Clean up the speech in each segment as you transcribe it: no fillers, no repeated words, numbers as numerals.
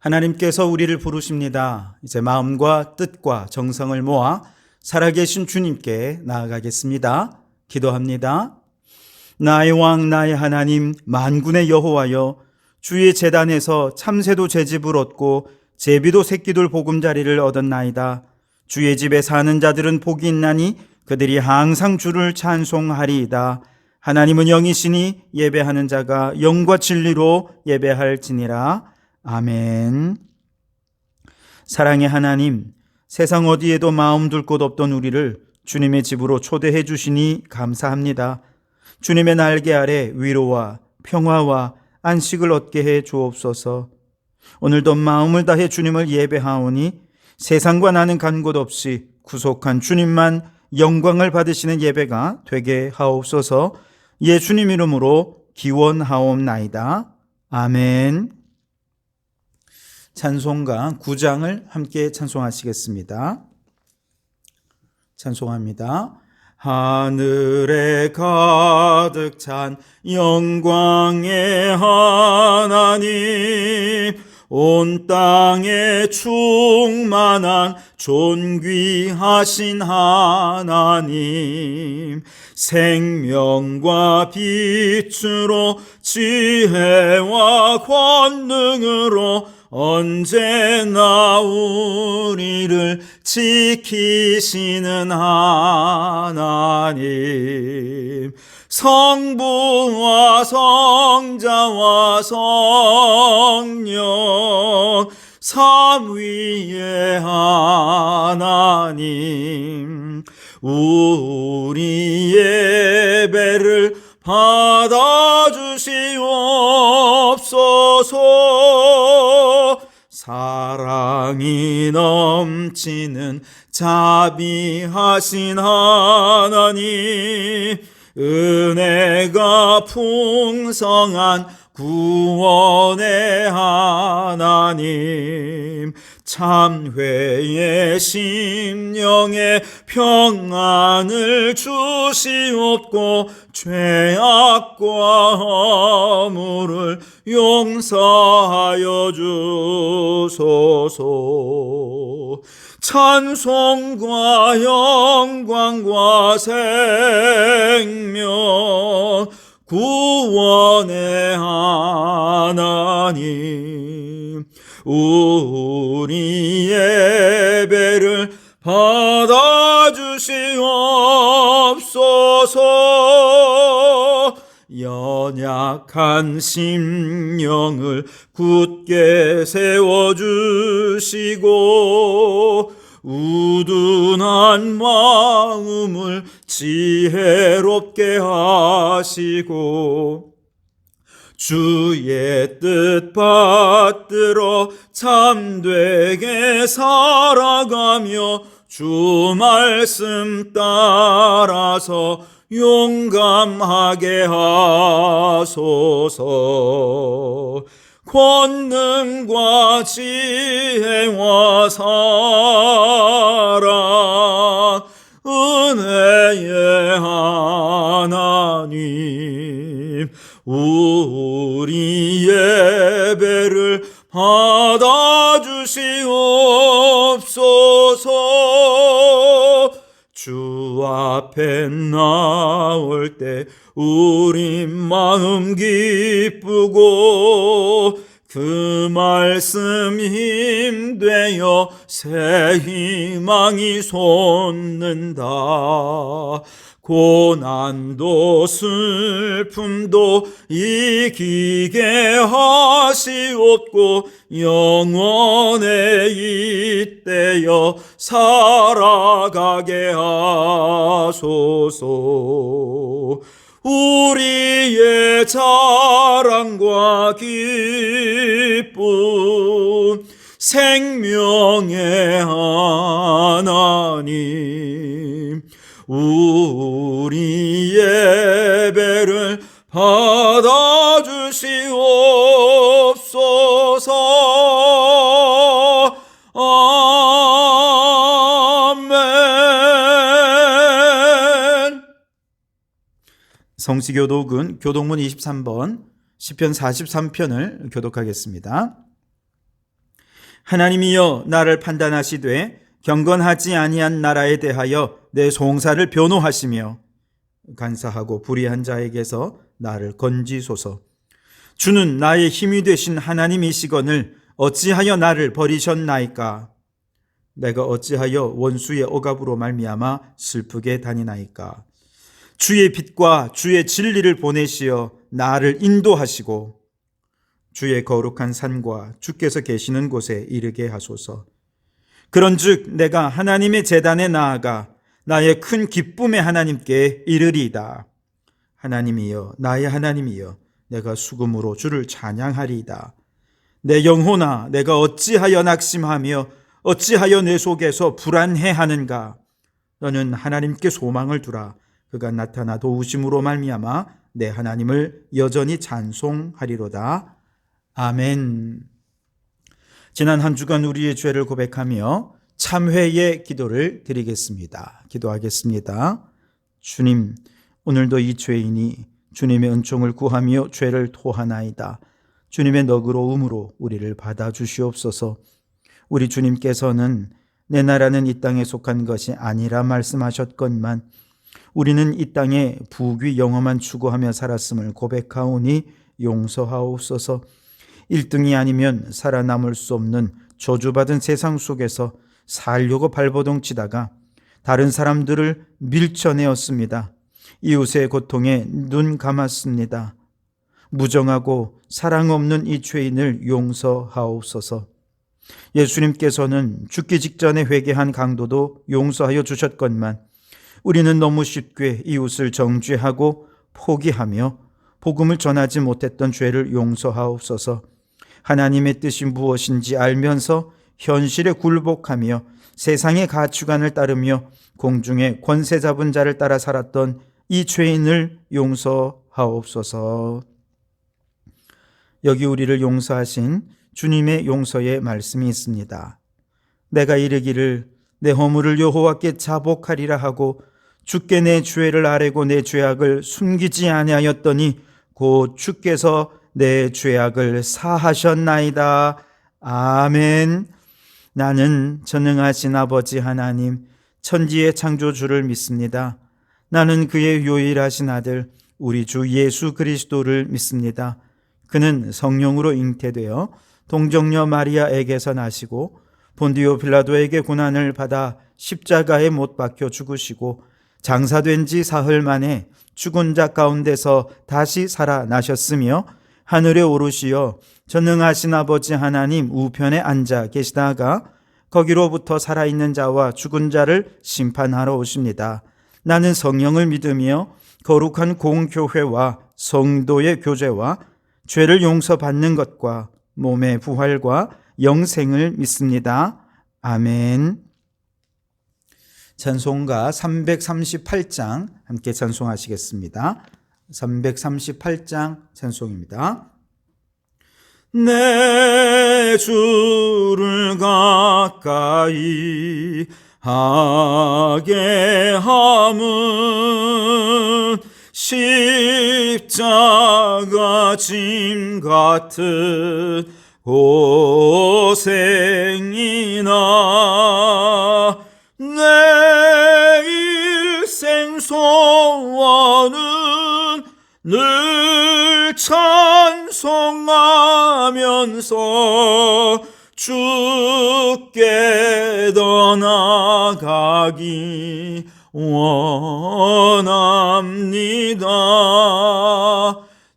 하나님께서 우리를 부르십니다. 이제 마음과 뜻과 정성을 모아 살아계신 주님께 나아가겠습니다. 기도합니다. 나의 왕 나의 하나님 만군의 여호와여, 주의 제단에서 참새도 제집을 얻고 제비도 새끼들 보금자리를 얻었나이다. 주의 집에 사는 자들은 복이 있나니 그들이 항상 주를 찬송하리이다. 하나님은 영이시니 예배하는 자가 영과 진리로 예배할지니라. 아멘. 사랑의 하나님, 세상 어디에도 마음 둘 곳 없던 우리를 주님의 집으로 초대해 주시니 감사합니다. 주님의 날개 아래 위로와 평화와 안식을 얻게 해 주옵소서. 오늘도 마음을 다해 주님을 예배하오니 세상과 나는 간 곳 없이 구속한 주님만 영광을 받으시는 예배가 되게 하옵소서. 예수님 이름으로 기원하옵나이다. 아멘. 찬송가 9장을 함께 찬송하시겠습니다. 찬송합니다. 하늘에 가득 찬 영광의 하나님, 온 땅에 충만한 존귀하신 하나님, 생명과 빛으로 지혜와 권능으로 언제나 우리를 지키시는 하나님, 성부와 성자와 성령 삼위의 하나님, 우리 예배를 받아주시옵소서. 사랑이 넘치는 자비하신 하나님, 은혜가 풍성한 구원의 하나님, 참회의 심령에 평안을 주시옵고 죄악과 허물을 용서하여 주소서. 찬송과 영광과 생명 구원의 하나님, 우리 예배를 받아주시옵소서. 연약한 심령을 굳게 세워주시고 우둔한 마음을 지혜롭게 하시고 주의 뜻 받들어 참되게 살아가며 주 말씀 따라서 용감하게 하소서. 권능과 지혜와 사랑 은혜의 하나님, 우리 예배를 받아주시옵소서. 주 앞에 나올 때 우리 마음 기쁘고 그 말씀 힘되어 새 희망이 솟는다. 고난도 슬픔도 이기게 하시옵고 영원에 잇대어 살아가게 하소서. 우리의 자랑과 기쁨 생명의 하나님, 우리 예배를 받아주시옵소서. 아멘. 성시교독은 교독문 23번 시편 43편을 교독하겠습니다. 하나님이여 나를 판단하시되 경건하지 아니한 나라에 대하여 내 송사를 변호하시며 간사하고 불의한 자에게서 나를 건지소서. 주는 나의 힘이 되신 하나님이시거늘 어찌하여 나를 버리셨나이까? 내가 어찌하여 원수의 억압으로 말미암아 슬프게 다니나이까? 주의 빛과 주의 진리를 보내시어 나를 인도하시고 주의 거룩한 산과 주께서 계시는 곳에 이르게 하소서. 그런즉 내가 하나님의 제단에 나아가 나의 큰 기쁨의 하나님께 이르리이다. 하나님이여 나의 하나님이여 내가 수금으로 주를 찬양하리이다. 내 영혼아 내가 어찌하여 낙심하며 어찌하여 내 속에서 불안해하는가? 너는 하나님께 소망을 두라. 그가 나타나 도우심으로 말미암아 내 하나님을 여전히 찬송하리로다. 아멘. 지난 한 주간 우리의 죄를 고백하며 참회의 기도를 드리겠습니다. 기도하겠습니다. 주님, 오늘도 이 죄인이 주님의 은총을 구하며 죄를 토하나이다. 주님의 너그러움으로 우리를 받아주시옵소서. 우리 주님께서는 내 나라는 이 땅에 속한 것이 아니라 말씀하셨건만 우리는 이 땅에 부귀 영화만 추구하며 살았음을 고백하오니 용서하옵소서. 1등이 아니면 살아남을 수 없는 저주받은 세상 속에서 살려고 발버둥 치다가 다른 사람들을 밀쳐내었습니다. 이웃의 고통에 눈 감았습니다. 무정하고 사랑 없는 이 죄인을 용서하옵소서. 예수님께서는 죽기 직전에 회개한 강도도 용서하여 주셨건만 우리는 너무 쉽게 이웃을 정죄하고 포기하며 복음을 전하지 못했던 죄를 용서하옵소서. 하나님의 뜻이 무엇인지 알면서 현실에 굴복하며 세상의 가치관을 따르며 공중의 권세 잡은 자를 따라 살았던 이 죄인을 용서하옵소서. 여기 우리를 용서하신 주님의 용서의 말씀이 있습니다. 내가 이르기를 내 허물을 여호와께 자복하리라 하고 주께 내 죄를 아뢰고 내 죄악을 숨기지 아니하였더니 곧 주께서 내 죄악을 사하셨나이다. 아멘. 나는 전능하신 아버지 하나님 천지의 창조주를 믿습니다. 나는 그의 유일하신 아들 우리 주 예수 그리스도를 믿습니다. 그는 성령으로 잉태되어 동정녀 마리아에게서 나시고 본디오 빌라도에게 고난을 받아 십자가에 못 박혀 죽으시고 장사된 지 사흘 만에 죽은 자 가운데서 다시 살아나셨으며 하늘에 오르시어 전능하신 아버지 하나님 우편에 앉아 계시다가 거기로부터 살아있는 자와 죽은 자를 심판하러 오십니다. 나는 성령을 믿으며 거룩한 공교회와 성도의 교제와 죄를 용서받는 것과 몸의 부활과 영생을 믿습니다. 아멘. 찬송가 338장 함께 찬송하시겠습니다. 338장 찬송입니다. 내 주를 가까이 하게 함은 십자가 짐 같은 고생이나 내 일생 소원은 늘 찬송하면서 주께 더 나아가기 원합니다.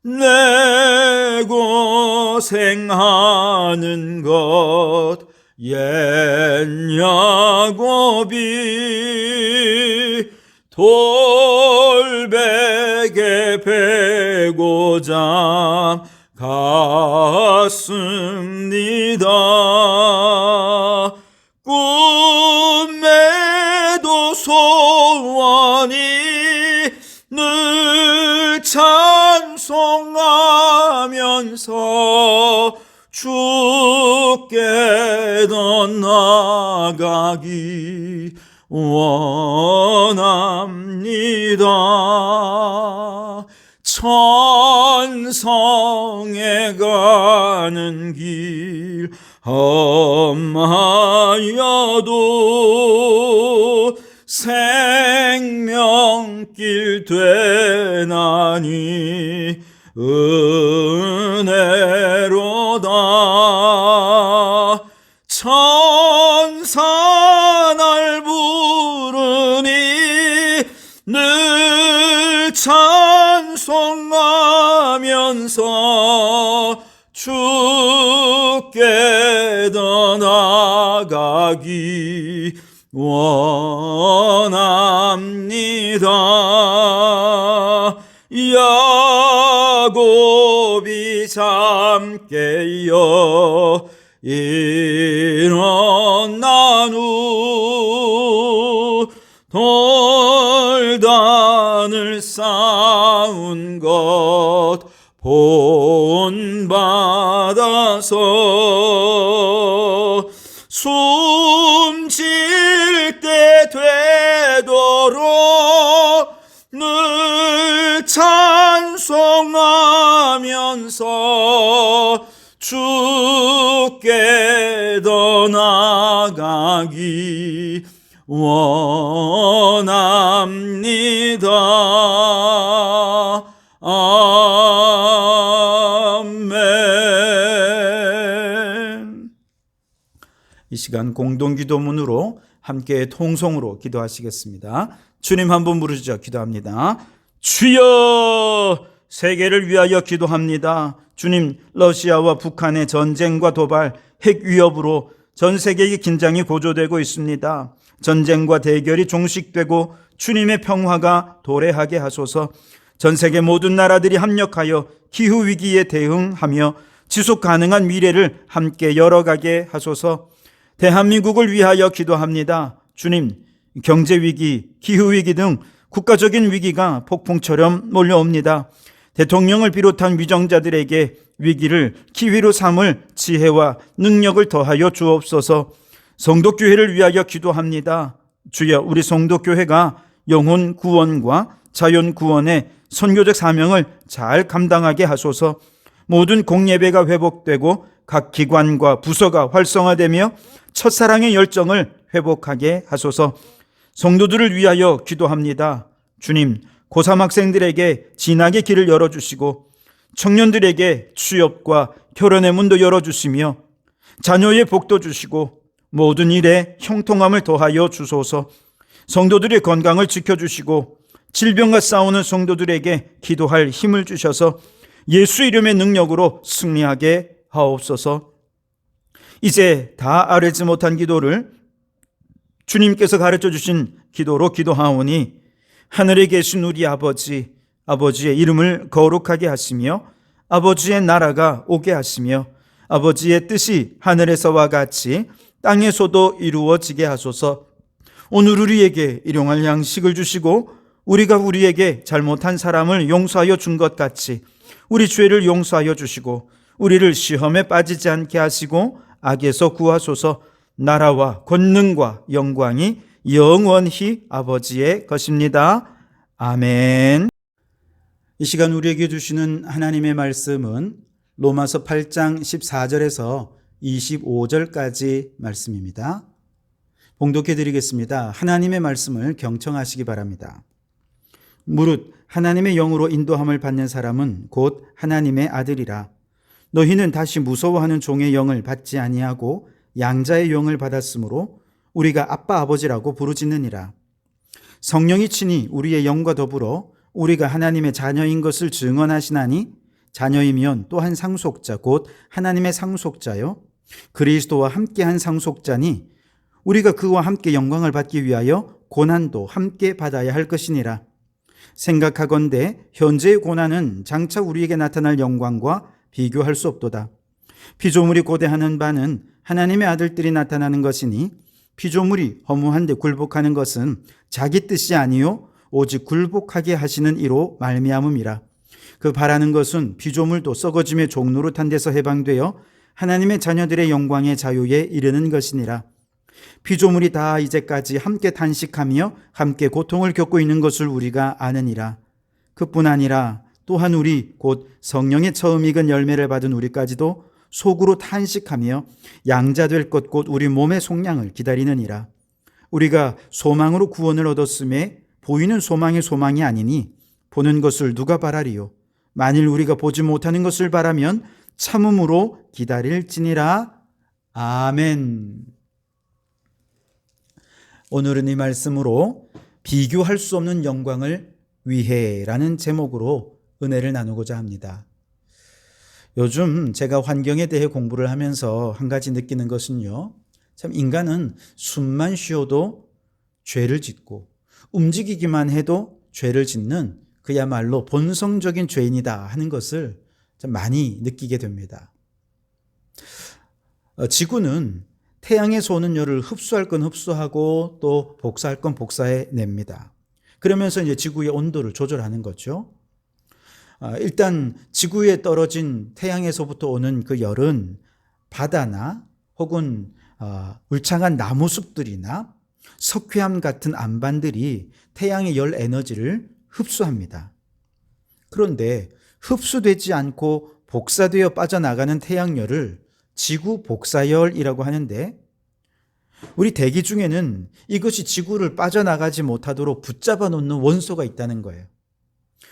내 고생하는 것 옛 야곱이 돌베개 베고자 갔습니다. 꿈에도 소원이 늘 찬송하면서 주께 더 나아가기 원합니다. 천성에 가는 길 길 험하여도 생명길 되나니 은혜로다. 천사 날 부르니 늘 찬송하면서 주께 더 나아가기 원합니다. 야곱이 잠 깨어 일어난 후 돌단을 쌓은 것 본받아서 숨질 때 되도록 늘 찬송하면서 주께 더 나아가기 원합니다. 아멘. 이 시간 공동기도문으로 함께 통성으로 기도하시겠습니다. 주님 한번 부르시죠. 기도합니다. 주여, 세계를 위하여 기도합니다. 주님, 러시아와 북한의 전쟁과 도발, 핵 위협으로 전 세계의 긴장이 고조되고 있습니다. 전쟁과 대결이 종식되고 주님의 평화가 도래하게 하소서. 전 세계 모든 나라들이 합력하여 기후위기에 대응하며 지속 가능한 미래를 함께 열어가게 하소서. 대한민국을 위하여 기도합니다. 주님, 경제위기, 기후위기 등 국가적인 위기가 폭풍처럼 몰려옵니다. 대통령을 비롯한 위정자들에게 위기를 기회로 삼을 지혜와 능력을 더하여 주옵소서. 성도교회를 위하여 기도합니다. 주여, 우리 성도교회가 영혼 구원과 자연 구원의 선교적 사명을 잘 감당하게 하소서. 모든 공예배가 회복되고 각 기관과 부서가 활성화되며 첫사랑의 열정을 회복하게 하소서. 성도들을 위하여 기도합니다. 주님, 고3 학생들에게 진학의 길을 열어주시고 청년들에게 취업과 결혼의 문도 열어주시며 자녀의 복도 주시고 모든 일에 형통함을 더하여 주소서. 성도들의 건강을 지켜주시고 질병과 싸우는 성도들에게 기도할 힘을 주셔서 예수 이름의 능력으로 승리하게 하옵소서. 이제 다 아뢰지 못한 기도를 주님께서 가르쳐 주신 기도로 기도하오니 하늘에 계신 우리 아버지, 아버지의 이름을 거룩하게 하시며 아버지의 나라가 오게 하시며 아버지의 뜻이 하늘에서와 같이 땅에서도 이루어지게 하소서. 오늘 우리에게 일용할 양식을 주시고 우리가 우리에게 잘못한 사람을 용서하여 준 것 같이 우리 죄를 용서하여 주시고 우리를 시험에 빠지지 않게 하시고 악에서 구하소서. 나라와 권능과 영광이 영원히 아버지의 것입니다. 아멘. 이 시간 우리에게 주시는 하나님의 말씀은 로마서 8장 14절에서 25절까지 말씀입니다. 봉독해 드리겠습니다. 하나님의 말씀을 경청하시기 바랍니다. 무릇 하나님의 영으로 인도함을 받는 사람은 곧 하나님의 아들이라. 너희는 다시 무서워하는 종의 영을 받지 아니하고 양자의 영을 받았으므로 우리가 아빠 아버지라고 부르짖느니라. 성령이 친히 우리의 영과 더불어 우리가 하나님의 자녀인 것을 증언하시나니 자녀이면 또 한 상속자 곧 하나님의 상속자요 그리스도와 함께한 상속자니 우리가 그와 함께 영광을 받기 위하여 고난도 함께 받아야 할 것이니라. 생각하건대 현재의 고난은 장차 우리에게 나타날 영광과 비교할 수 없도다. 피조물이 고대하는 바는 하나님의 아들들이 나타나는 것이니 피조물이 허무한데 굴복하는 것은 자기 뜻이 아니요 오직 굴복하게 하시는 이로 말미암음이라. 그 바라는 것은 피조물도 썩어짐의 종노릇한 데서 해방되어 하나님의 자녀들의 영광의 자유에 이르는 것이니라. 피조물이 다 이제까지 함께 탄식하며 함께 고통을 겪고 있는 것을 우리가 아느니라. 그뿐 아니라 또한 우리 곧 성령의 처음 익은 열매를 받은 우리까지도 속으로 탄식하며 양자될 것 곧 우리 몸의 속량을 기다리느니라. 우리가 소망으로 구원을 얻었음에 보이는 소망이 소망이 아니니 보는 것을 누가 바라리요. 만일 우리가 보지 못하는 것을 바라면 참음으로 기다릴지니라. 아멘. 오늘은 이 말씀으로 비교할 수 없는 영광을 위해라는 제목으로 은혜를 나누고자 합니다. 요즘 제가 환경에 대해 공부를 하면서 한 가지 느끼는 것은요, 참 인간은 숨만 쉬어도 죄를 짓고 움직이기만 해도 죄를 짓는 그야말로 본성적인 죄인이다 하는 것을 참 많이 느끼게 됩니다. 지구는 태양에서 오는 열을 흡수할 건 흡수하고 또 복사할 건 복사해 냅니다. 그러면서 이제 지구의 온도를 조절하는 거죠. 일단 지구에 떨어진 태양에서부터 오는 그 열은 바다나 혹은 울창한 나무숲들이나 석회암 같은 안반들이 태양의 열 에너지를 흡수합니다. 그런데 흡수되지 않고 복사되어 빠져나가는 태양열을 지구 복사열이라고 하는데, 우리 대기 중에는 이것이 지구를 빠져나가지 못하도록 붙잡아 놓는 원소가 있다는 거예요.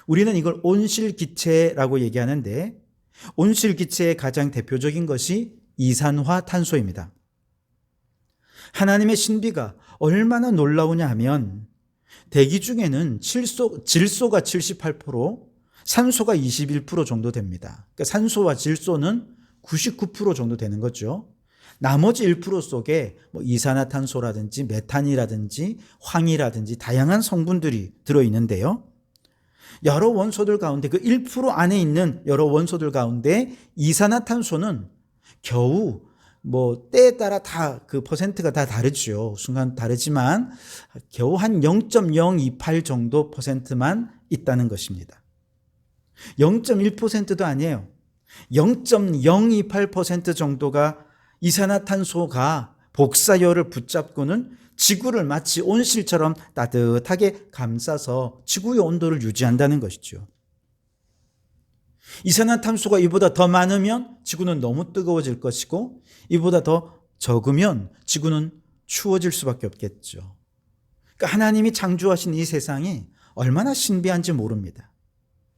우리는 이걸 온실기체라고 얘기하는데, 온실기체의 가장 대표적인 것이 이산화탄소입니다. 하나님의 신비가 얼마나 놀라우냐 하면 대기 중에는 질소가 78%, 산소가 21% 정도 됩니다. 그러니까 산소와 질소는 99% 정도 되는 거죠. 나머지 1% 속에 이산화탄소라든지 메탄이라든지 황이라든지 다양한 성분들이 들어있는데요. 여러 원소들 가운데 그 1% 안에 있는 여러 원소들 가운데 이산화탄소는 겨우 때에 따라 다 그 퍼센트가 다 다르죠. 순간 다르지만 겨우 한 0.028 정도 퍼센트만 있다는 것입니다. 0.1%도 아니에요. 0.028% 정도가 이산화탄소가 복사열을 붙잡고는 지구를 마치 온실처럼 따뜻하게 감싸서 지구의 온도를 유지한다는 것이죠. 이산화탄소가 이보다 더 많으면 지구는 너무 뜨거워질 것이고, 이보다 더 적으면 지구는 추워질 수밖에 없겠죠. 그러니까 하나님이 창조하신 이 세상이 얼마나 신비한지 모릅니다.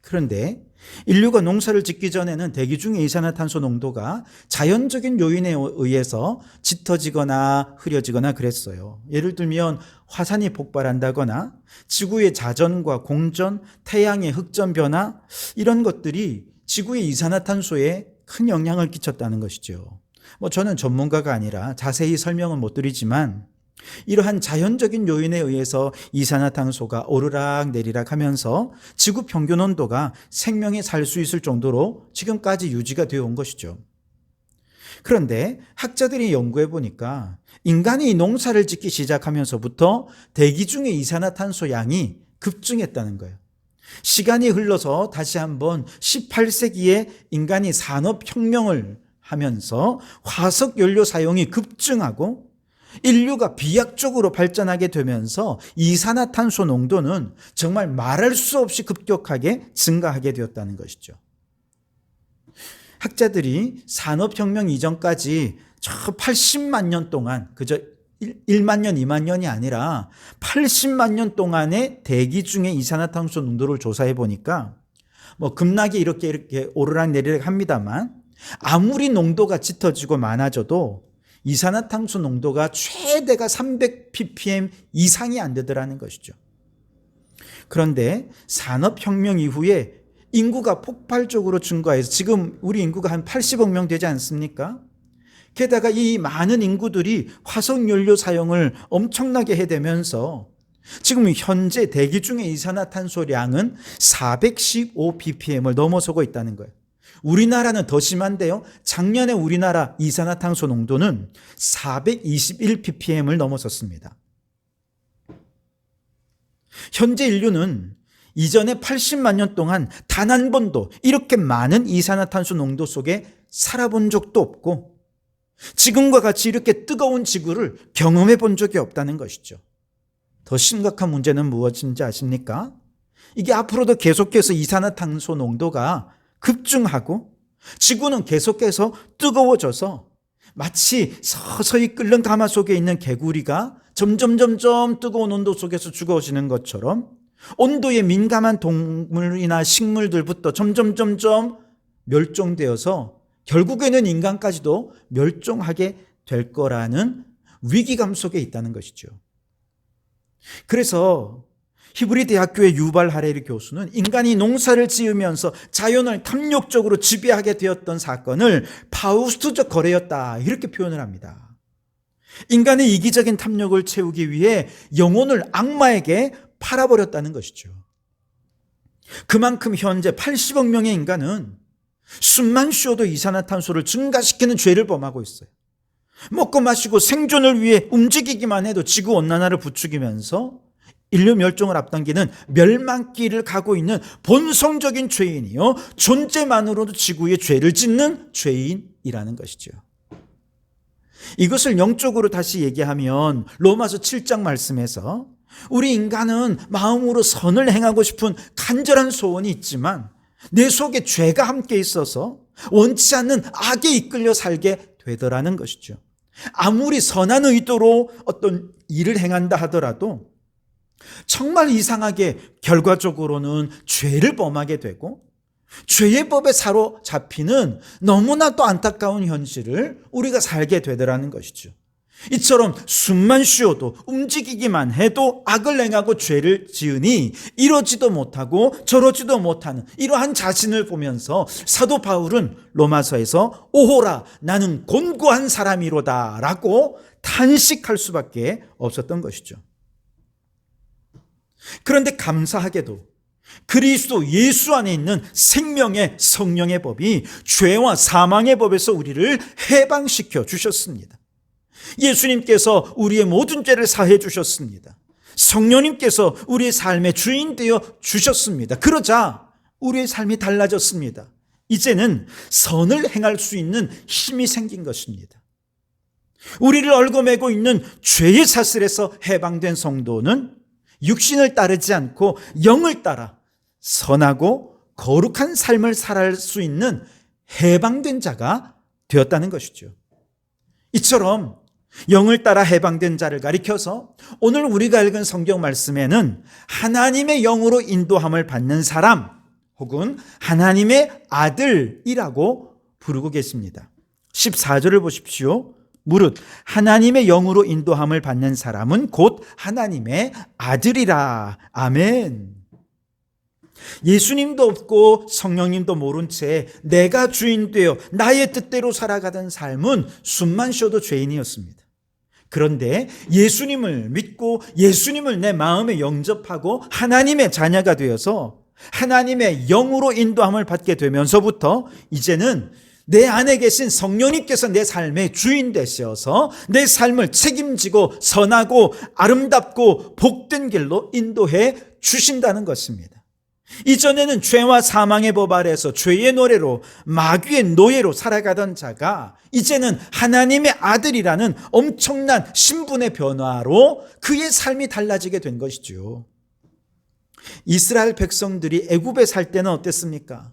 그런데 인류가 농사를 짓기 전에는 대기 중의 이산화탄소 농도가 자연적인 요인에 의해서 짙어지거나 흐려지거나 그랬어요. 예를 들면 화산이 폭발한다거나 지구의 자전과 공전, 태양의 흑점 변화, 이런 것들이 지구의 이산화탄소에 큰 영향을 끼쳤다는 것이죠. 저는 전문가가 아니라 자세히 설명은 못 드리지만, 이러한 자연적인 요인에 의해서 이산화탄소가 오르락 내리락 하면서 지구 평균 온도가 생명이 살 수 있을 정도로 지금까지 유지가 되어 온 것이죠. 그런데 학자들이 연구해 보니까 인간이 농사를 짓기 시작하면서부터 대기 중의 이산화탄소 양이 급증했다는 거예요. 시간이 흘러서 다시 한번 18세기에 인간이 산업혁명을 하면서 화석연료 사용이 급증하고 인류가 비약적으로 발전하게 되면서 이산화탄소 농도는 정말 말할 수 없이 급격하게 증가하게 되었다는 것이죠. 학자들이 산업혁명 이전까지 저 80만 년 동안, 그저 1만 년, 2만 년이 아니라 80만 년 동안의 대기 중의 이산화탄소 농도를 조사해 보니까 급락이 이렇게 오르락 내리락 합니다만, 아무리 농도가 짙어지고 많아져도 이산화탄소 농도가 최대가 300ppm 이상이 안 되더라는 것이죠. 그런데 산업혁명 이후에 인구가 폭발적으로 증가해서 지금 우리 인구가 한 80억 명 되지 않습니까? 게다가 이 많은 인구들이 화석연료 사용을 엄청나게 해대면서 지금 현재 대기 중의 이산화탄소량은 415ppm을 넘어서고 있다는 거예요. 우리나라는 더 심한데요. 작년에 우리나라 이산화탄소 농도는 421ppm을 넘어섰습니다. 현재 인류는 이전에 80만 년 동안 단 한 번도 이렇게 많은 이산화탄소 농도 속에 살아본 적도 없고, 지금과 같이 이렇게 뜨거운 지구를 경험해 본 적이 없다는 것이죠. 더 심각한 문제는 무엇인지 아십니까? 이게 앞으로도 계속해서 이산화탄소 농도가 급증하고 지구는 계속해서 뜨거워져서 마치 서서히 끓는 가마 속에 있는 개구리가 점점 뜨거운 온도 속에서 죽어지는 것처럼 온도에 민감한 동물이나 식물들부터 점점 멸종되어서 결국에는 인간까지도 멸종하게 될 거라는 위기감 속에 있다는 것이죠. 그래서 히브리 대학교의 유발 하레리 교수는 인간이 농사를 지으면서 자연을 탐욕적으로 지배하게 되었던 사건을 파우스트적 거래였다, 이렇게 표현을 합니다. 인간의 이기적인 탐욕을 채우기 위해 영혼을 악마에게 팔아버렸다는 것이죠. 그만큼 현재 80억 명의 인간은 숨만 쉬어도 이산화탄소를 증가시키는 죄를 범하고 있어요. 먹고 마시고 생존을 위해 움직이기만 해도 지구온난화를 부추기면서 인류 멸종을 앞당기는 멸망길을 가고 있는 본성적인 죄인이요, 존재만으로도 지구에 죄를 짓는 죄인이라는 것이죠. 이것을 영적으로 다시 얘기하면 로마서 7장 말씀에서 우리 인간은 마음으로 선을 행하고 싶은 간절한 소원이 있지만 내 속에 죄가 함께 있어서 원치 않는 악에 이끌려 살게 되더라는 것이죠. 아무리 선한 의도로 어떤 일을 행한다 하더라도 정말 이상하게 결과적으로는 죄를 범하게 되고 죄의 법에 사로잡히는 너무나도 안타까운 현실을 우리가 살게 되더라는 것이죠. 이처럼 숨만 쉬어도 움직이기만 해도 악을 행하고 죄를 지으니 이러지도 못하고 저러지도 못하는 이러한 자신을 보면서 사도 바울은 로마서에서 오호라 나는 곤고한 사람이로다 라고 탄식할 수밖에 없었던 것이죠. 그런데 감사하게도 그리스도 예수 안에 있는 생명의 성령의 법이 죄와 사망의 법에서 우리를 해방시켜 주셨습니다. 예수님께서 우리의 모든 죄를 사해 주셨습니다. 성령님께서 우리의 삶의 주인 되어 주셨습니다. 그러자 우리의 삶이 달라졌습니다. 이제는 선을 행할 수 있는 힘이 생긴 것입니다. 우리를 얽어매고 있는 죄의 사슬에서 해방된 성도는 육신을 따르지 않고 영을 따라 선하고 거룩한 삶을 살아갈 수 있는 해방된 자가 되었다는 것이죠. 이처럼 영을 따라 해방된 자를 가리켜서 오늘 우리가 읽은 성경 말씀에는 하나님의 영으로 인도함을 받는 사람 혹은 하나님의 아들이라고 부르고 계십니다. 14절을 보십시오. 무릇 하나님의 영으로 인도함을 받는 사람은 곧 하나님의 아들이라. 아멘. 예수님도 없고 성령님도 모른 채 내가 주인 되어 나의 뜻대로 살아가던 삶은 숨만 쉬어도 죄인이었습니다. 그런데 예수님을 믿고 예수님을 내 마음에 영접하고 하나님의 자녀가 되어서 하나님의 영으로 인도함을 받게 되면서부터 이제는 내 안에 계신 성령님께서 내 삶의 주인 되셔서 내 삶을 책임지고 선하고 아름답고 복된 길로 인도해 주신다는 것입니다. 이전에는 죄와 사망의 법 아래에서 죄의 노래로 마귀의 노예로 살아가던 자가 이제는 하나님의 아들이라는 엄청난 신분의 변화로 그의 삶이 달라지게 된 것이죠. 이스라엘 백성들이 애굽에 살 때는 어땠습니까?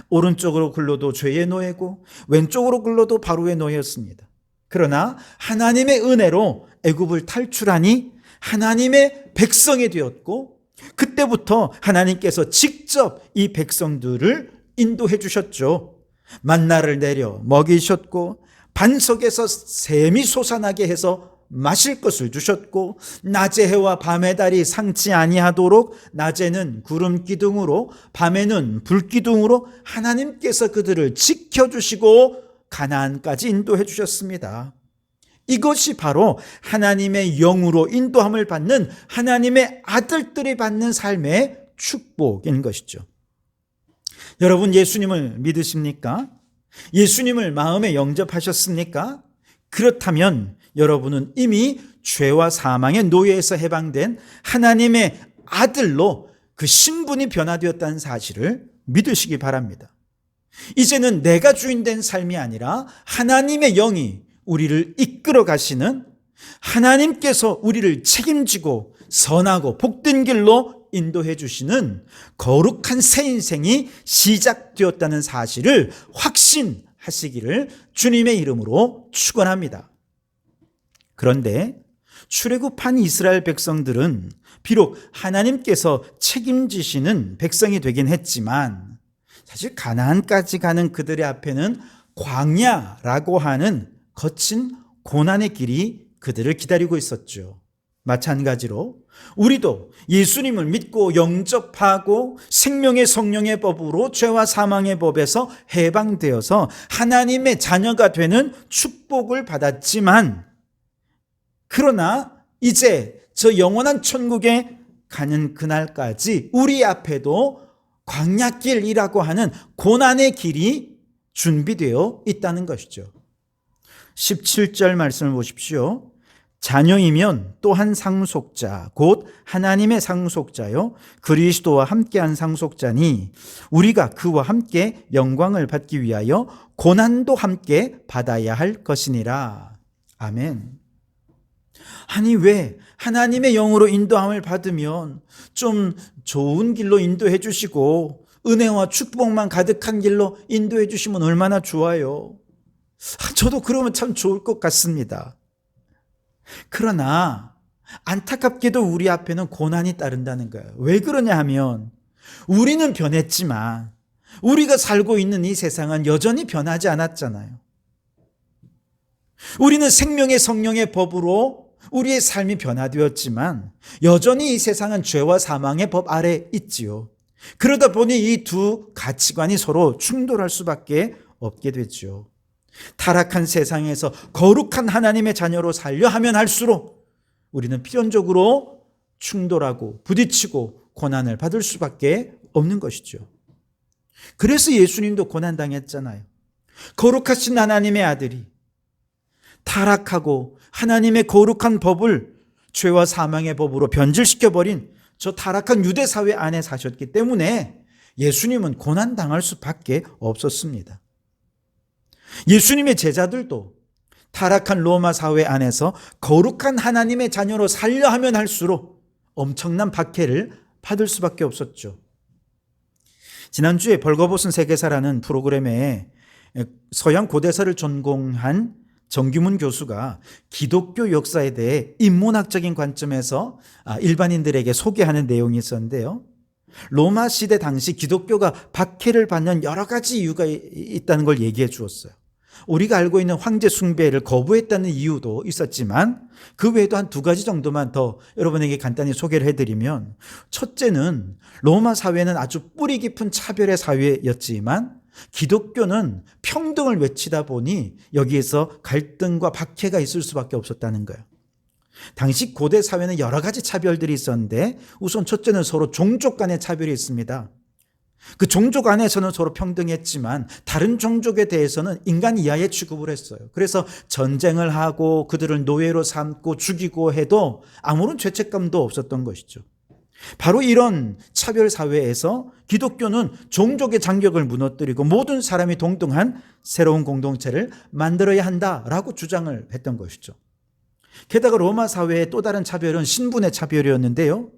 오른쪽으로 굴러도 죄의 노예고 왼쪽으로 굴러도 바로의 노예였습니다. 그러나 하나님의 은혜로 애굽을 탈출하니 하나님의 백성이 되었고 그때부터 하나님께서 직접 이 백성들을 인도해 주셨죠. 만나를 내려 먹이셨고 반석에서 샘이 솟아나게 해서 마실 것을 주셨고 낮의 해와 밤의 달이 상치 아니하도록 낮에는 구름 기둥으로 밤에는 불 기둥으로 하나님께서 그들을 지켜주시고 가나안까지 인도해 주셨습니다. 이것이 바로 하나님의 영으로 인도함을 받는 하나님의 아들들이 받는 삶의 축복인 것이죠. 여러분 예수님을 믿으십니까? 예수님을 마음에 영접하셨습니까? 그렇다면 여러분은 이미 죄와 사망의 노예에서 해방된 하나님의 아들로 그 신분이 변화되었다는 사실을 믿으시기 바랍니다. 이제는 내가 주인된 삶이 아니라 하나님의 영이 우리를 이끌어 가시는 하나님께서 우리를 책임지고 선하고 복된 길로 인도해 주시는 거룩한 새 인생이 시작되었다는 사실을 확신하시기를 주님의 이름으로 축원합니다. 그런데 출애굽한 이스라엘 백성들은 비록 하나님께서 책임지시는 백성이 되긴 했지만 사실 가나안까지 가는 그들의 앞에는 광야라고 하는 거친 고난의 길이 그들을 기다리고 있었죠. 마찬가지로 우리도 예수님을 믿고 영접하고 생명의 성령의 법으로 죄와 사망의 법에서 해방되어서 하나님의 자녀가 되는 축복을 받았지만, 그러나 이제 저 영원한 천국에 가는 그날까지 우리 앞에도 광야길이라고 하는 고난의 길이 준비되어 있다는 것이죠. 17절 말씀을 보십시오. 자녀이면 또한 상속자 곧 하나님의 상속자요 그리스도와 함께한 상속자니 우리가 그와 함께 영광을 받기 위하여 고난도 함께 받아야 할 것이니라. 아멘. 아니 왜 하나님의 영으로 인도함을 받으면 좀 좋은 길로 인도해 주시고 은혜와 축복만 가득한 길로 인도해 주시면 얼마나 좋아요. 저도 그러면 참 좋을 것 같습니다. 그러나 안타깝게도 우리 앞에는 고난이 따른다는 거예요. 왜 그러냐 하면 우리는 변했지만 우리가 살고 있는 이 세상은 여전히 변하지 않았잖아요. 우리는 생명의 성령의 법으로 우리의 삶이 변화되었지만 여전히 이 세상은 죄와 사망의 법 아래 있지요. 그러다 보니 이 두 가치관이 서로 충돌할 수밖에 없게 되죠. 타락한 세상에서 거룩한 하나님의 자녀로 살려 하면 할수록 우리는 필연적으로 충돌하고 부딪히고 고난을 받을 수밖에 없는 것이죠. 그래서 예수님도 고난당했잖아요. 거룩하신 하나님의 아들이 타락하고 하나님의 거룩한 법을 죄와 사망의 법으로 변질시켜버린 저 타락한 유대 사회 안에 사셨기 때문에 예수님은 고난당할 수밖에 없었습니다. 예수님의 제자들도 타락한 로마 사회 안에서 거룩한 하나님의 자녀로 살려 하면 할수록 엄청난 박해를 받을 수밖에 없었죠. 지난주에 벌거벗은 세계사라는 프로그램에 서양 고대사를 전공한 정규문 교수가 기독교 역사에 대해 인문학적인 관점에서 일반인들에게 소개하는 내용이 있었는데요. 로마 시대 당시 기독교가 박해를 받는 여러 가지 이유가 있다는 걸 얘기해 주었어요. 우리가 알고 있는 황제 숭배를 거부했다는 이유도 있었지만 그 외에도 한 두 가지 정도만 더 여러분에게 간단히 소개를 해드리면, 첫째는 로마 사회는 아주 뿌리 깊은 차별의 사회였지만 기독교는 평등을 외치다 보니 여기에서 갈등과 박해가 있을 수밖에 없었다는 거예요. 당시 고대 사회는 여러 가지 차별들이 있었는데 우선 첫째는 서로 종족 간의 차별이 있습니다. 그 종족 안에서는 서로 평등했지만 다른 종족에 대해서는 인간 이하의 취급을 했어요. 그래서 전쟁을 하고 그들을 노예로 삼고 죽이고 해도 아무런 죄책감도 없었던 것이죠. 바로 이런 차별 사회에서 기독교는 종족의 장벽을 무너뜨리고 모든 사람이 동등한 새로운 공동체를 만들어야 한다라고 주장을 했던 것이죠. 게다가 로마 사회의 또 다른 차별은 신분의 차별이었는데요.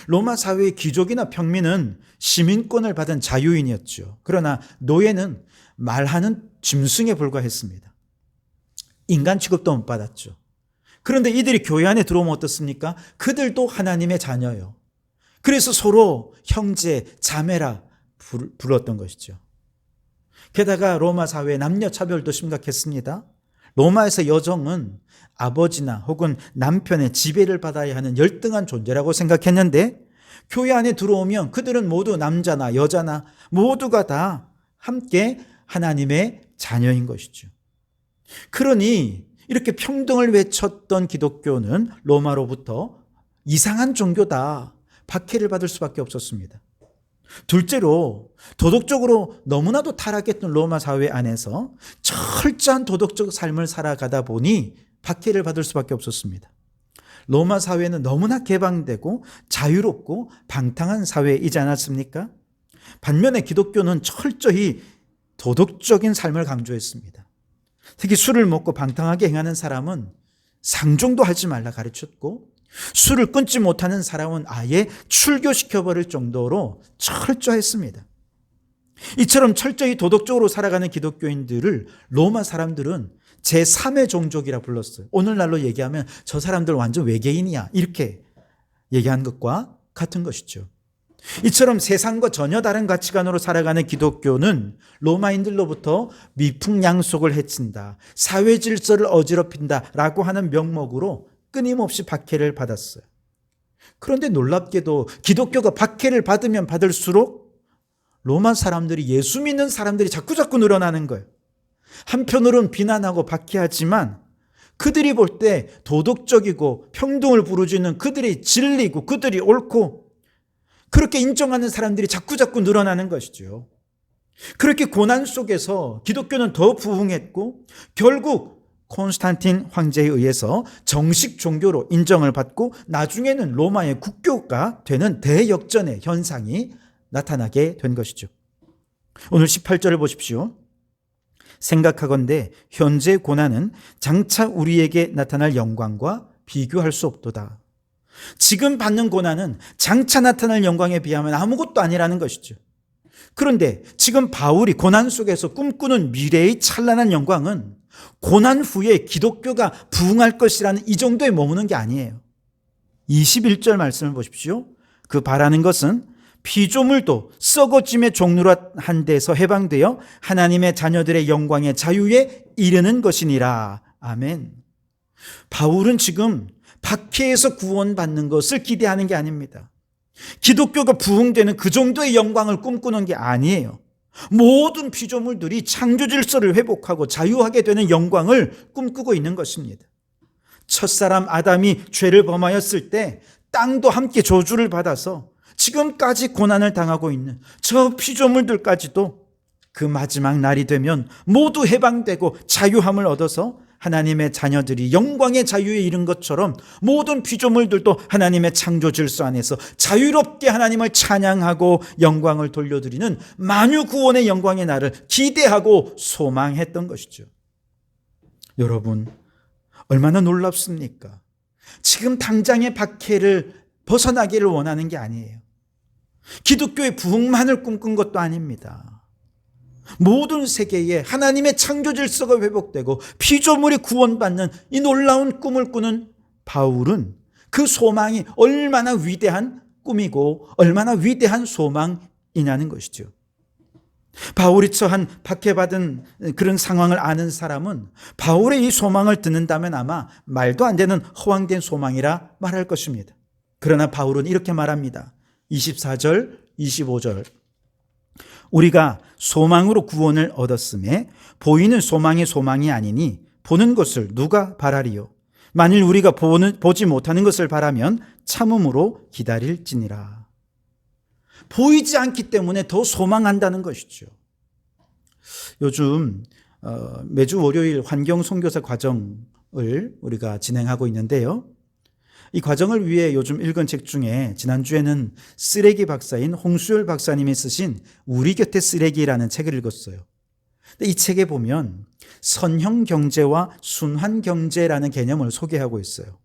로마 사회의 귀족이나 평민은 시민권을 받은 자유인이었죠. 그러나 노예는 말하는 짐승에 불과했습니다. 인간 취급도 못 받았죠. 그런데 이들이 교회 안에 들어오면 어떻습니까? 그들도 하나님의 자녀예요. 그래서 서로 형제, 자매라 불렀던 것이죠. 게다가 로마 사회의 남녀 차별도 심각했습니다. 로마에서 여성은 아버지나 혹은 남편의 지배를 받아야 하는 열등한 존재라고 생각했는데 교회 안에 들어오면 그들은 모두 남자나 여자나 모두가 다 함께 하나님의 자녀인 것이죠. 그러니 이렇게 평등을 외쳤던 기독교는 로마로부터 이상한 종교다, 박해를 받을 수밖에 없었습니다. 둘째로 도덕적으로 너무나도 타락했던 로마 사회 안에서 철저한 도덕적 삶을 살아가다 보니 박해를 받을 수밖에 없었습니다. 로마 사회는 너무나 개방되고 자유롭고 방탕한 사회이지 않았습니까? 반면에 기독교는 철저히 도덕적인 삶을 강조했습니다. 특히 술을 먹고 방탕하게 행하는 사람은 상종도 하지 말라 가르쳤고 술을 끊지 못하는 사람은 아예 출교시켜버릴 정도로 철저했습니다. 이처럼 철저히 도덕적으로 살아가는 기독교인들을 로마 사람들은 제3의 종족이라 불렀어요. 오늘날로 얘기하면 저 사람들 완전 외계인이야 이렇게 얘기한 것과 같은 것이죠. 이처럼 세상과 전혀 다른 가치관으로 살아가는 기독교는 로마인들로부터 미풍양속을 해친다, 사회 질서를 어지럽힌다 라고 하는 명목으로 끊임없이 박해를 받았어요. 그런데 놀랍게도 기독교가 박해를 받으면 받을수록 로마 사람들이, 예수 믿는 사람들이 자꾸자꾸 늘어나는 거예요. 한편으로는 비난하고 박해하지만 그들이 볼 때 도덕적이고 평등을 부르짖는 그들이 진리고 그들이 옳고 그렇게 인정하는 사람들이 자꾸자꾸 늘어나는 것이죠. 그렇게 고난 속에서 기독교는 더 부흥했고 결국 콘스탄틴 황제에 의해서 정식 종교로 인정을 받고 나중에는 로마의 국교가 되는 대역전의 현상이 나타나게 된 것이죠. 오늘 18절을 보십시오. 생각하건대 현재의 고난은 장차 우리에게 나타날 영광과 비교할 수 없도다. 지금 받는 고난은 장차 나타날 영광에 비하면 아무것도 아니라는 것이죠. 그런데 지금 바울이 고난 속에서 꿈꾸는 미래의 찬란한 영광은 고난 후에 기독교가 부흥할 것이라는 이 정도에 머무는 게 아니에요. 21절 말씀을 보십시오. 그 바라는 것은 피조물도 썩어짐의 종로라 한 데서 해방되어 하나님의 자녀들의 영광의 자유에 이르는 것이니라. 아멘. 바울은 지금 박해에서 구원받는 것을 기대하는 게 아닙니다. 기독교가 부흥되는 그 정도의 영광을 꿈꾸는 게 아니에요. 모든 피조물들이 창조 질서를 회복하고 자유하게 되는 영광을 꿈꾸고 있는 것입니다. 첫사람 아담이 죄를 범하였을 때 땅도 함께 저주를 받아서 지금까지 고난을 당하고 있는 저 피조물들까지도 그 마지막 날이 되면 모두 해방되고 자유함을 얻어서 하나님의 자녀들이 영광의 자유에 이른 것처럼 모든 피조물들도 하나님의 창조 질서 안에서 자유롭게 하나님을 찬양하고 영광을 돌려드리는 만유 구원의 영광의 날을 기대하고 소망했던 것이죠. 여러분, 얼마나 놀랍습니까? 지금 당장의 박해를 벗어나기를 원하는 게 아니에요. 기독교의 부흥만을 꿈꾼 것도 아닙니다. 모든 세계에 하나님의 창조 질서가 회복되고 피조물이 구원받는 이 놀라운 꿈을 꾸는 바울은 그 소망이 얼마나 위대한 꿈이고 얼마나 위대한 소망이냐는 것이죠. 바울이 처한 박해받은 그런 상황을 아는 사람은 바울의 이 소망을 듣는다면 아마 말도 안 되는 허황된 소망이라 말할 것입니다. 그러나 바울은 이렇게 말합니다. 24절, 25절. 우리가 소망으로 구원을 얻었음에 보이는 소망이 소망이 아니니 보는 것을 누가 바라리요? 만일 우리가 보지 못하는 것을 바라면 참음으로 기다릴지니라. 보이지 않기 때문에 더 소망한다는 것이죠. 요즘 매주 월요일 환경 선교사 과정을 우리가 진행하고 있는데요. 이 과정을 위해 요즘 읽은 책 중에 지난주에는 쓰레기 박사인 홍수열 박사님이 쓰신 우리 곁에 쓰레기라는 책을 읽었어요. 근데 이 책에 보면 선형 경제와 순환 경제라는 개념을 소개하고 있어요.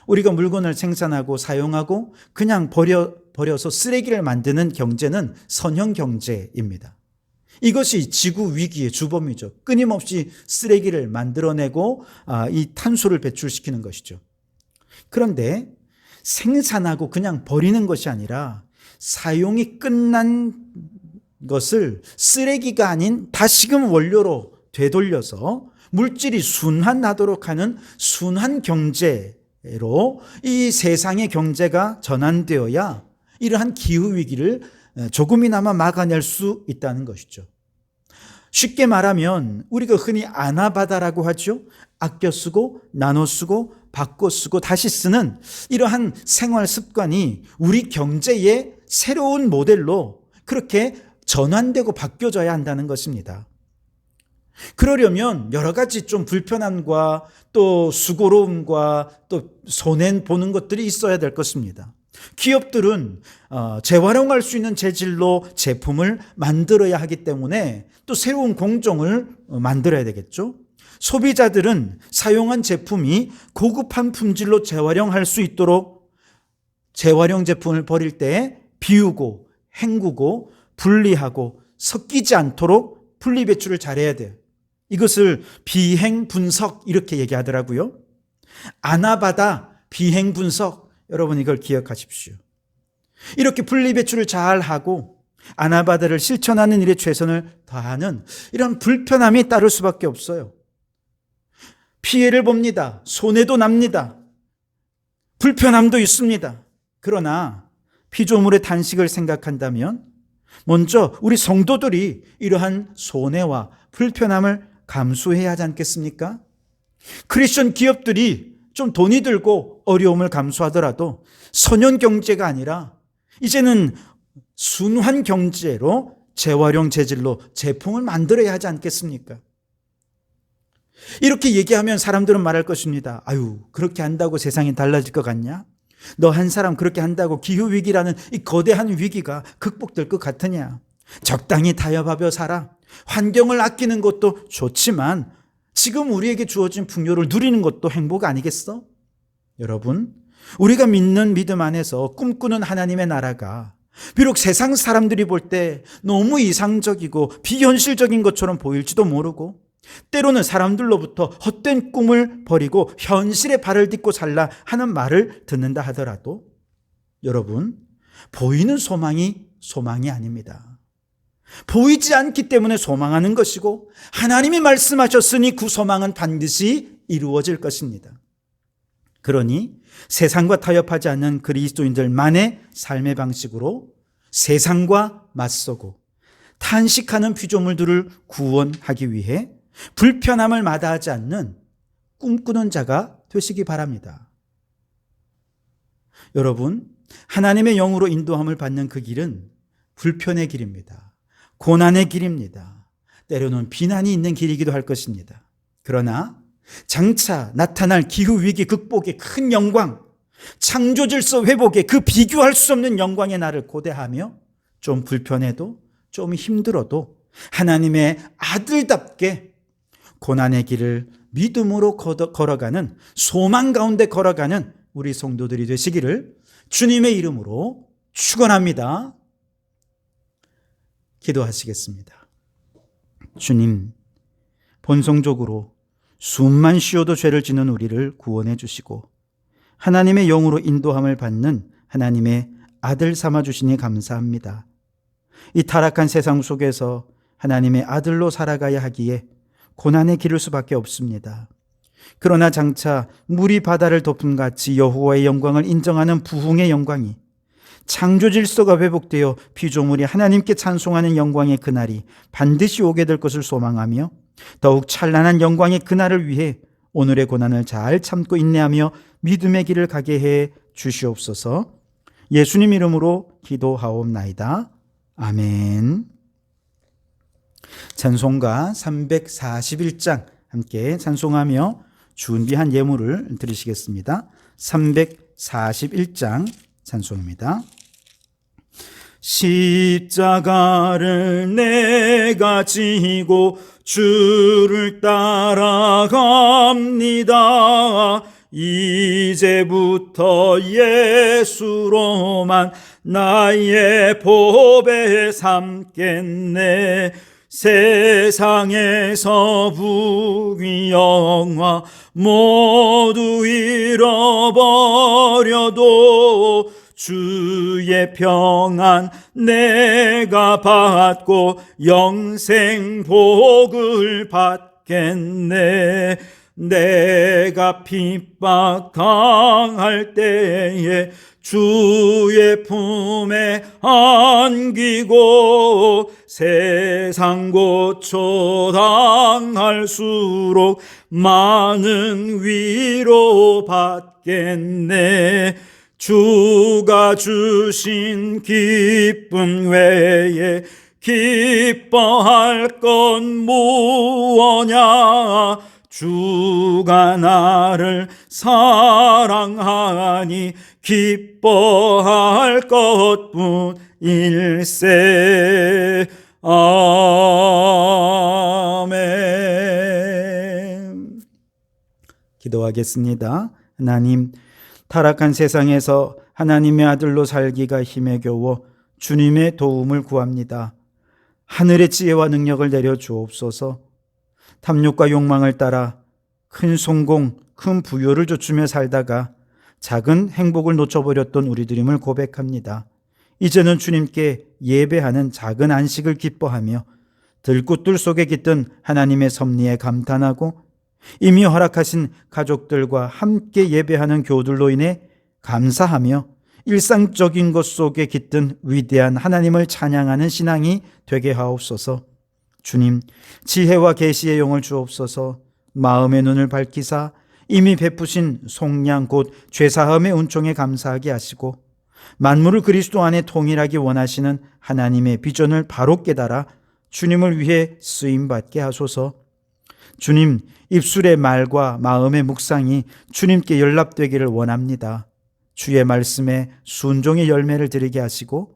우리가 물건을 생산하고 사용하고 그냥 버려서 쓰레기를 만드는 경제는 선형 경제입니다. 이것이 지구 위기의 주범이죠. 끊임없이 쓰레기를 만들어내고 이 탄소를 배출시키는 것이죠. 그런데 생산하고 그냥 버리는 것이 아니라 사용이 끝난 것을 쓰레기가 아닌 다시금 원료로 되돌려서 물질이 순환하도록 하는 순환 경제로 이 세상의 경제가 전환되어야 이러한 기후위기를 조금이나마 막아낼 수 있다는 것이죠. 쉽게 말하면 우리가 흔히 아나바다라고 하죠. 아껴 쓰고 나눠 쓰고 바꿔 쓰고 다시 쓰는 이러한 생활 습관이 우리 경제의 새로운 모델로 그렇게 전환되고 바뀌어져야 한다는 것입니다. 그러려면 여러 가지 좀 불편함과 또 수고로움과 또 손해 보는 것들이 있어야 될 것입니다. 기업들은 재활용할 수 있는 재질로 제품을 만들어야 하기 때문에 또 새로운 공정을 만들어야 되겠죠. 소비자들은 사용한 제품이 고급한 품질로 재활용할 수 있도록 재활용 제품을 버릴 때 비우고 헹구고 분리하고 섞이지 않도록 분리배출을 잘해야 돼요. 이것을 비행분석 이렇게 얘기하더라고요. 아나바다 비행분석, 여러분 이걸 기억하십시오. 이렇게 분리배출을 잘하고 아나바다를 실천하는 일에 최선을 다하는 이런 불편함이 따를 수밖에 없어요. 피해를 봅니다. 손해도 납니다. 불편함도 있습니다. 그러나 피조물의 탄식을 생각한다면 먼저 우리 성도들이 이러한 손해와 불편함을 감수해야 하지 않겠습니까? 크리스천 기업들이 좀 돈이 들고 어려움을 감수하더라도 선형 경제가 아니라 이제는 순환 경제로 재활용 재질로 제품을 만들어야 하지 않겠습니까? 이렇게 얘기하면 사람들은 말할 것입니다. 아유, 그렇게 한다고 세상이 달라질 것 같냐? 너 한 사람 그렇게 한다고 기후위기라는 이 거대한 위기가 극복될 것 같으냐? 적당히 타협하며 살아. 환경을 아끼는 것도 좋지만 지금 우리에게 주어진 풍요를 누리는 것도 행복 아니겠어? 여러분, 우리가 믿는 믿음 안에서 꿈꾸는 하나님의 나라가 비록 세상 사람들이 볼 때 너무 이상적이고 비현실적인 것처럼 보일지도 모르고 때로는 사람들로부터 헛된 꿈을 버리고 현실에 발을 딛고 살라 하는 말을 듣는다 하더라도 여러분, 보이는 소망이 아닙니다. 보이지 않기 때문에 소망하는 것이고 하나님이 말씀하셨으니 그 소망은 반드시 이루어질 것입니다. 그러니 세상과 타협하지 않는 그리스도인들만의 삶의 방식으로 세상과 맞서고 탄식하는 피조물들을 구원하기 위해 불편함을 마다하지 않는 꿈꾸는 자가 되시기 바랍니다. 여러분, 하나님의 영으로 인도함을 받는 그 길은 불편의 길입니다. 고난의 길입니다. 때로는 비난이 있는 길이기도 할 것입니다. 그러나 장차 나타날 기후위기 극복의 큰 영광, 창조질서 회복의 그 비교할 수 없는 영광의 날을 고대하며 좀 불편해도 좀 힘들어도 하나님의 아들답게 고난의 길을 믿음으로 걸어가는 소망 가운데 걸어가는 우리 성도들이 되시기를 주님의 이름으로 축원합니다. 기도하시겠습니다. 주님, 본성적으로 숨만 쉬어도 죄를 짓는 우리를 구원해 주시고 하나님의 영으로 인도함을 받는 하나님의 아들 삼아 주시니 감사합니다. 이 타락한 세상 속에서 하나님의 아들로 살아가야 하기에 고난의 길일 수밖에 없습니다. 그러나 장차 물이 바다를 덮음같이 여호와의 영광을 인정하는 부흥의 영광이, 창조 질서가 회복되어 피조물이 하나님께 찬송하는 영광의 그날이 반드시 오게 될 것을 소망하며 더욱 찬란한 영광의 그날을 위해 오늘의 고난을 잘 참고 인내하며 믿음의 길을 가게 해 주시옵소서. 예수님 이름으로 기도하옵나이다. 아멘. 찬송가 341장 함께 찬송하며 준비한 예물을 드리시겠습니다. 341장 찬송입니다. 십자가를 내가 지고 주를 따라갑니다. 이제부터 예수로만 나의 보배 삼겠네. 세상에서 부귀 영화 모두 잃어버려도 주의 평안 내가 받고 영생 복을 받겠네. 내가 핍박 당할 때에 주의 품에 안기고 세상 고초 당할수록 많은 위로 받겠네. 주가 주신 기쁨 외에 기뻐할 건 무엇냐. 주가 나를 사랑하니 기뻐할 것뿐일세. 아멘. 기도하겠습니다. 하나님, 타락한 세상에서 하나님의 아들로 살기가 힘에 겨워 주님의 도움을 구합니다. 하늘의 지혜와 능력을 내려 주옵소서. 탐욕과 욕망을 따라 큰 성공, 큰 부요를 좇으며 살다가 작은 행복을 놓쳐버렸던 우리들임을 고백합니다. 이제는 주님께 예배하는 작은 안식을 기뻐하며 들꽃들 속에 깃든 하나님의 섭리에 감탄하고 이미 허락하신 가족들과 함께 예배하는 교들로 인해 감사하며 일상적인 것 속에 깃든 위대한 하나님을 찬양하는 신앙이 되게 하옵소서. 주님, 지혜와 계시의 영을 주옵소서. 마음의 눈을 밝히사 이미 베푸신 속량 곧 죄사함의 은총에 감사하게 하시고 만물을 그리스도 안에 통일하기 원하시는 하나님의 비전을 바로 깨달아 주님을 위해 쓰임받게 하소서. 주님, 입술의 말과 마음의 묵상이 주님께 연락되기를 원합니다. 주의 말씀에 순종의 열매를 드리게 하시고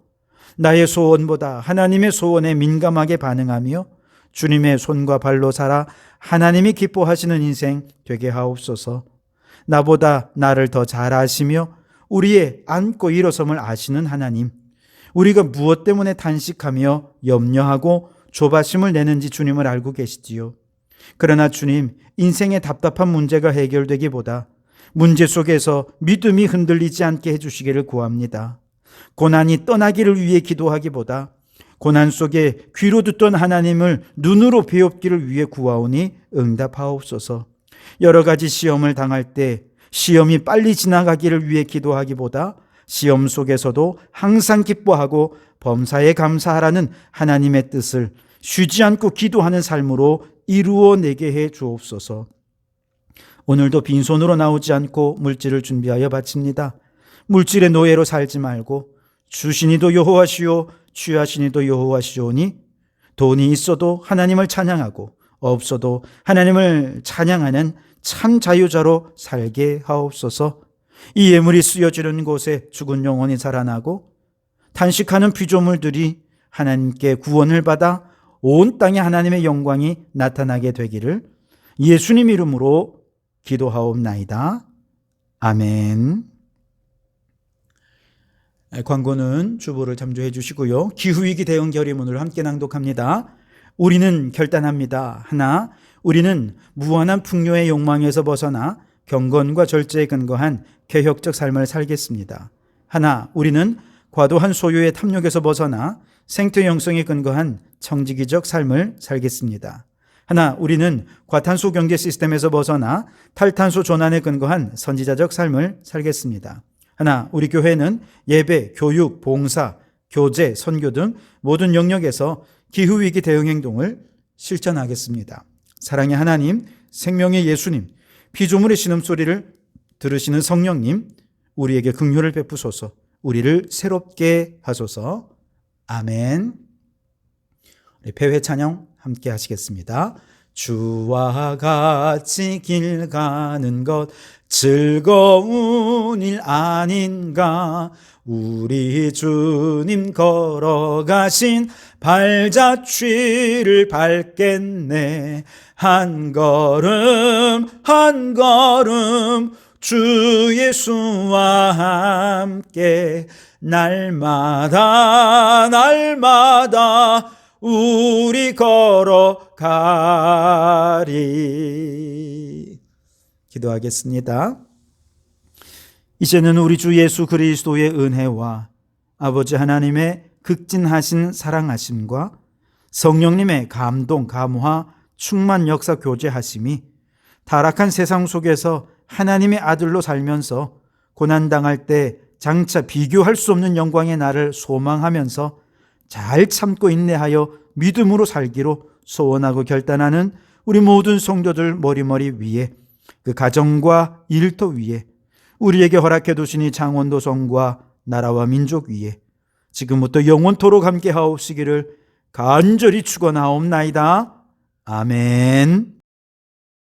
나의 소원보다 하나님의 소원에 민감하게 반응하며 주님의 손과 발로 살아 하나님이 기뻐하시는 인생 되게 하옵소서. 나보다 나를 더 잘 아시며 우리의 앉고 일어섬을 아시는 하나님, 우리가 무엇 때문에 탄식하며 염려하고 조바심을 내는지 주님을 알고 계시지요. 그러나 주님, 인생의 답답한 문제가 해결되기보다 문제 속에서 믿음이 흔들리지 않게 해주시기를 구합니다. 고난이 떠나기를 위해 기도하기보다 고난 속에 귀로 듣던 하나님을 눈으로 배웁기를 위해 구하오니 응답하옵소서. 여러 가지 시험을 당할 때 시험이 빨리 지나가기를 위해 기도하기보다 시험 속에서도 항상 기뻐하고 범사에 감사하라는 하나님의 뜻을 쉬지 않고 기도하는 삶으로 이루어내게 해 주옵소서. 오늘도 빈손으로 나오지 않고 물질을 준비하여 바칩니다. 물질의 노예로 살지 말고 주시니도 여호와시오 취하시니도 여호와시오니 돈이 있어도 하나님을 찬양하고 없어도 하나님을 찬양하는 참 자유자로 살게 하옵소서. 이 예물이 쓰여지는 곳에 죽은 영혼이 살아나고 탄식하는 피조물들이 하나님께 구원을 받아 온 땅에 하나님의 영광이 나타나게 되기를 예수님 이름으로 기도하옵나이다. 아멘. 광고는 주보를 참조해 주시고요. 기후위기 대응 결의문을 함께 낭독합니다. 우리는 결단합니다. 하나, 우리는 무한한 풍요의 욕망에서 벗어나 경건과 절제에 근거한 개혁적 삶을 살겠습니다. 하나, 우리는 과도한 소유의 탐욕에서 벗어나 생태 영성에 근거한 청지기적 삶을 살겠습니다. 하나, 우리는 과탄소 경제 시스템에서 벗어나 탈탄소 전환에 근거한 선지자적 삶을 살겠습니다. 하나, 우리 교회는 예배, 교육, 봉사, 교제, 선교 등 모든 영역에서 기후위기 대응 행동을 실천하겠습니다. 사랑의 하나님, 생명의 예수님, 피조물의 신음소리를 들으시는 성령님, 우리에게 긍휼을 베푸소서. 우리를 새롭게 하소서. 아멘. 폐회 찬양 함께 하시겠습니다. 주와 같이 길 가는 것 즐거운 일 아닌가. 우리 주님 걸어가신 발자취를 밟겠네. 한 걸음 한 걸음 주 예수와 함께 날마다 날마다 우리 걸어가리. 기도하겠습니다. 이제는 우리 주 예수 그리스도의 은혜와 아버지 하나님의 극진하신 사랑하심과 성령님의 감동, 감화, 충만 역사 교제하심이 타락한 세상 속에서 하나님의 아들로 살면서 고난당할 때 장차 비교할 수 없는 영광의 날을 소망하면서 잘 참고 인내하여 믿음으로 살기로 소원하고 결단하는 우리 모든 성도들 머리머리 위에, 그 가정과 일터 위에, 우리에게 허락해 두시니 창원도 성과 나라와 민족 위에 지금부터 영원토록 함께 하옵시기를 간절히 축원하옵나이다. 아멘.